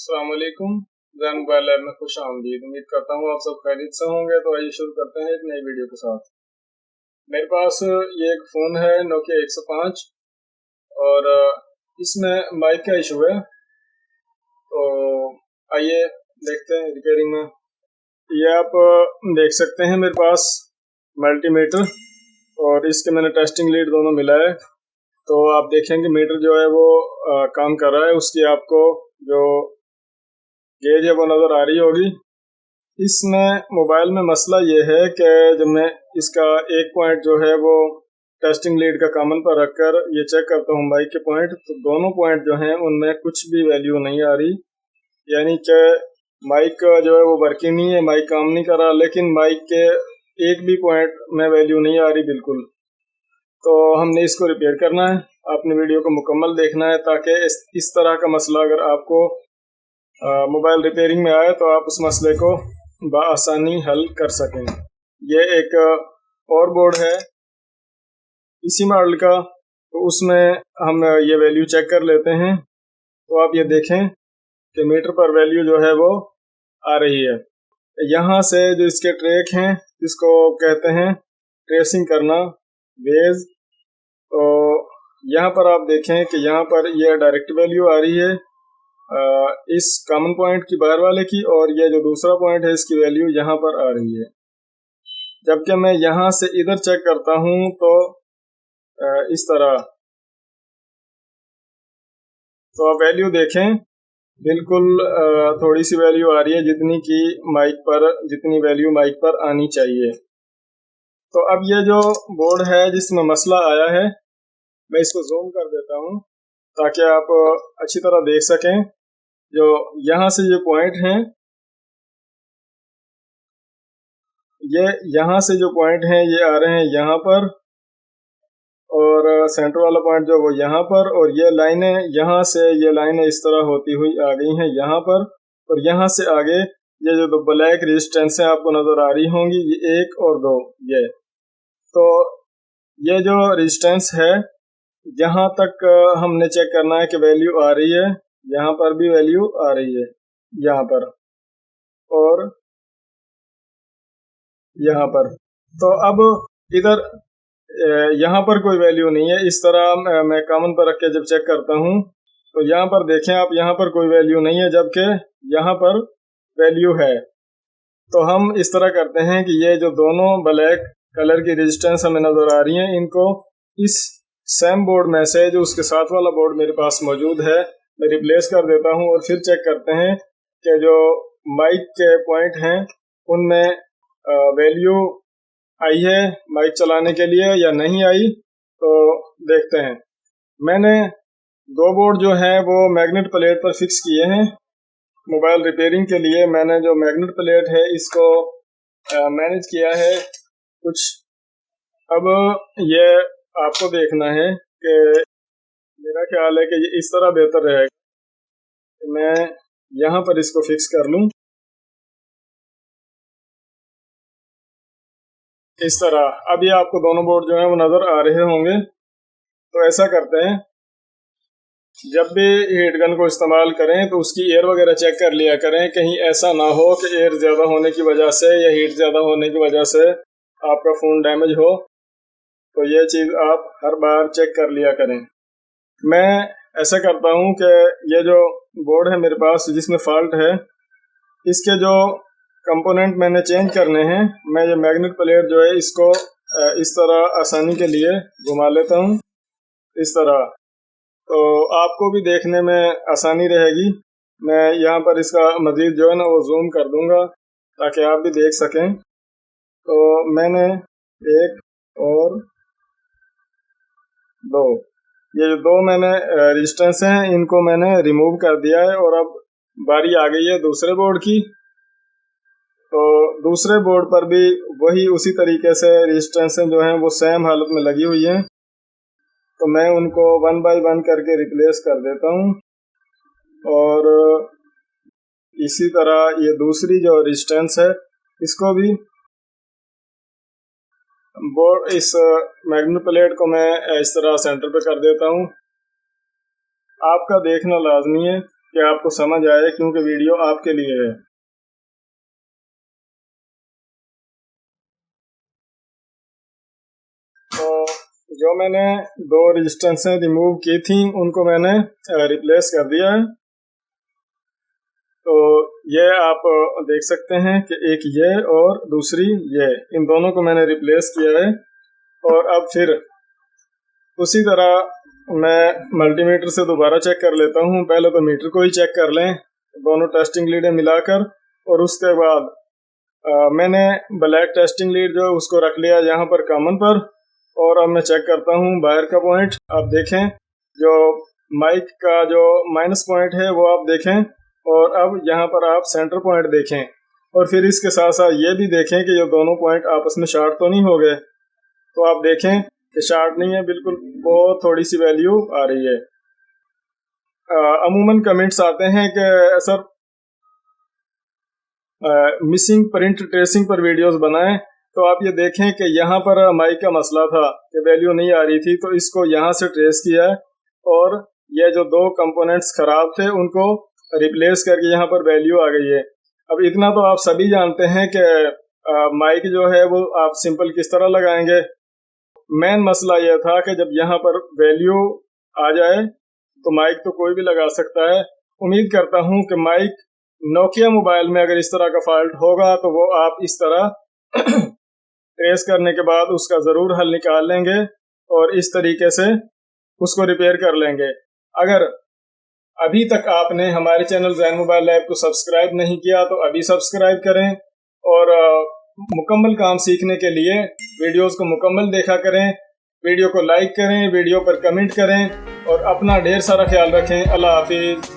अस्सलाम वालेकुम। Jain mobile lab में खुश आमदीद। उम्मीद करता हूँ आप सब खैरियत से होंगे। तो आइए शुरू करते हैं एक नई वीडियो के साथ। मेरे पास ये एक फ़ोन है नोकिया 105 और इसमें माइक का इशू है। तो आइए देखते हैं रिपेयरिंग में। ये आप देख सकते हैं मेरे पास मल्टीमीटर और इसके मैंने टेस्टिंग लीड दोनों मिला है। तो आप देखेंगे मीटर जो है वो काम कर रहा है, उसकी आपको जो गेज है वो नज़र आ रही होगी। इसमें मोबाइल में मसला ये है कि जब मैं इसका एक पॉइंट जो है वो टेस्टिंग लीड का कॉमन पर रखकर ये चेक करता हूँ माइक के पॉइंट, तो दोनों पॉइंट जो हैं उनमें कुछ भी वैल्यू नहीं आ रही। यानी कि माइक जो है वो वर्किंग नहीं है, माइक काम नहीं कर रहा, लेकिन माइक के एक भी पॉइंट में वैल्यू नहीं आ रही बिल्कुल। तो हमने इसको रिपेयर करना है। आपने वीडियो को मुकम्मल देखना है ताकि इस तरह का मसला अगर आपको मोबाइल रिपेयरिंग में आए तो आप उस मसले को बआसानी हल कर सकें। ये एक और बोर्ड है इसी मॉडल का, तो उसमें हम ये वैल्यू चेक कर लेते हैं। तो आप ये देखें कि मीटर पर वैल्यू जो है वो आ रही है। यहाँ से जो इसके ट्रैक हैं जिसको कहते हैं ट्रेसिंग करना वेज, तो यहाँ पर आप देखें कि यहाँ पर ये डायरेक्ट वैल्यू आ रही है इस कॉमन पॉइंट की बाहर वाले की, और ये जो दूसरा पॉइंट है इसकी वैल्यू यहाँ पर आ रही है। जबकि मैं यहाँ से इधर चेक करता हूँ तो इस तरह, तो आप वैल्यू देखें बिल्कुल थोड़ी सी वैल्यू आ रही है जितनी वैल्यू माइक पर आनी चाहिए। तो अब ये जो बोर्ड है जिसमें मसला आया है, मैं इसको जूम कर देता हूँ ताकि आप अच्छी तरह देख सकें। जो यहाँ से ये पॉइंट हैं, ये यहाँ से जो पॉइंट हैं ये आ रहे हैं यहाँ पर, और सेंटर वाला पॉइंट जो वो यहाँ पर, और ये लाइनें यहाँ से ये लाइनें इस तरह होती हुई आ गई हैं यहाँ पर, और यहाँ से आगे ये जो दो ब्लैक रेजिस्टेंस आपको नज़र आ रही होंगी, ये 1 और 2, ये तो ये जो रेजिस्टेंस है यहाँ तक हमने चेक करना है कि वैल्यू आ रही है। यहाँ पर भी वैल्यू आ रही है, यहाँ पर और यहाँ पर। तो अब इधर यहाँ पर कोई वैल्यू नहीं है। इस तरह मैं कॉमन पर रख के जब चेक करता हूँ तो यहाँ पर देखें आप, यहाँ पर कोई वैल्यू नहीं है जबकि यहाँ पर वैल्यू है। तो हम इस तरह करते हैं कि ये जो दोनों ब्लैक कलर की रेजिस्टेंस हमें नज़र आ रही हैं, इनको इस सेम बोर्ड में से जो उसके साथ वाला बोर्ड मेरे पास मौजूद है मैं रिप्लेस कर देता हूँ, और फिर चेक करते हैं कि जो माइक के पॉइंट हैं उनमें वैल्यू आई है माइक चलाने के लिए या नहीं आई। तो देखते हैं। मैंने 2 बोर्ड जो हैं वो मैग्नेट प्लेट पर फिक्स किए हैं मोबाइल रिपेयरिंग के लिए। मैंने जो मैग्नेट प्लेट है इसको मैनेज किया है कुछ। अब ये आपको देखना है कि मेरा ख्याल है कि ये इस तरह बेहतर रहेगा। मैं यहाँ पर इसको फिक्स कर लूँ इस तरह। अब ये आपको दोनों बोर्ड जो हैं वो नज़र आ रहे होंगे। तो ऐसा करते हैं, जब भी हीट गन को इस्तेमाल करें तो उसकी एयर वगैरह चेक कर लिया करें। कहीं ऐसा ना हो कि एयर ज़्यादा होने की वजह से या हीट ज़्यादा होने की वजह से आपका फ़ोन डैमेज हो। तो ये चीज़ आप हर बार चेक कर लिया करें। मैं ऐसा करता हूँ कि ये जो बोर्ड है मेरे पास जिसमें फॉल्ट है, इसके जो कंपोनेंट मैंने चेंज करने हैं, मैं ये मैग्नेट प्लेट जो है इसको इस तरह आसानी के लिए घुमा लेता हूँ इस तरह, तो आपको भी देखने में आसानी रहेगी। मैं यहाँ पर इसका मज़ीद जो है ना वो जूम कर दूँगा ताकि आप भी देख सकें। तो मैंने 1 और 2, ये जो 2 मैंने रेजिस्टेंस हैं इनको मैंने रिमूव कर दिया है, और अब बारी आ गई है दूसरे बोर्ड की। तो दूसरे बोर्ड पर भी वही उसी तरीके से रेजिस्टेंस जो हैं वो सेम हालत में लगी हुई हैं। तो मैं उनको 1 बाय 1 करके रिप्लेस कर देता हूँ, और इसी तरह ये दूसरी जो रेजिस्टेंस है इसको भी बोर्ड इस मैग्नेट प्लेट को मैं इस तरह सेंटर पे कर देता हूँ। आपका देखना लाजमी है कि आपको समझ आए, क्योंकि वीडियो आपके लिए है। तो जो मैंने 2 रेजिस्टेंसें रिमूव की थी उनको मैंने रिप्लेस कर दिया है। तो ये आप देख सकते हैं कि एक ये और दूसरी ये, इन दोनों को मैंने रिप्लेस किया है। और अब फिर उसी तरह मैं मल्टीमीटर से दोबारा चेक कर लेता हूँ। पहले तो मीटर को ही चेक कर लें, दोनों टेस्टिंग लीडें मिलाकर, और उसके बाद मैंने ब्लैक टेस्टिंग लीड जो उसको रख लिया यहाँ पर कॉमन पर। और अब मैं चेक करता हूँ बाहर का पॉइंट। आप देखें जो माइक का जो माइनस पॉइंट है वो आप देखें, और अब यहाँ पर आप सेंटर पॉइंट देखें, और फिर इसके साथ साथ ये भी देखें कि ये दोनों पॉइंट आपस में शार्ट तो नहीं हो गए। तो आप देखें कि शार्ट नहीं है, बिल्कुल बहुत थोड़ी सी वैल्यू आ रही है। अमूमन कमेंट्स आते हैं कि सर मिसिंग प्रिंट ट्रेसिंग पर वीडियोस बनाएं। तो आप ये देखें कि यहाँ पर माइक का मसला था कि वैल्यू नहीं आ रही थी, तो इसको यहाँ से ट्रेस किया है, और ये जो 2 कंपोनेंट्स खराब थे उनको रिप्लेस करके यहाँ पर वैल्यू आ गई है। अब इतना तो आप सभी जानते हैं कि माइक जो है वो आप सिंपल किस तरह लगाएंगे। मेन मसला यह था कि जब यहाँ पर वैल्यू आ जाए तो माइक तो कोई भी लगा सकता है। उम्मीद करता हूँ कि माइक नोकिया मोबाइल में अगर इस तरह का फॉल्ट होगा तो वो आप इस तरह ट्रेस करने के बाद उसका ज़रूर हल निकाल लेंगे और इस तरीके से उसको रिपेयर कर लेंगे। अगर अभी तक आपने हमारे चैनल ज़ैन मोबाइल लैब को सब्सक्राइब नहीं किया तो अभी सब्सक्राइब करें, और मुकम्मल काम सीखने के लिए वीडियोस को मुकम्मल देखा करें, वीडियो को लाइक करें, वीडियो पर कमेंट करें, और अपना ढेर सारा ख्याल रखें। अल्लाह हाफिज़।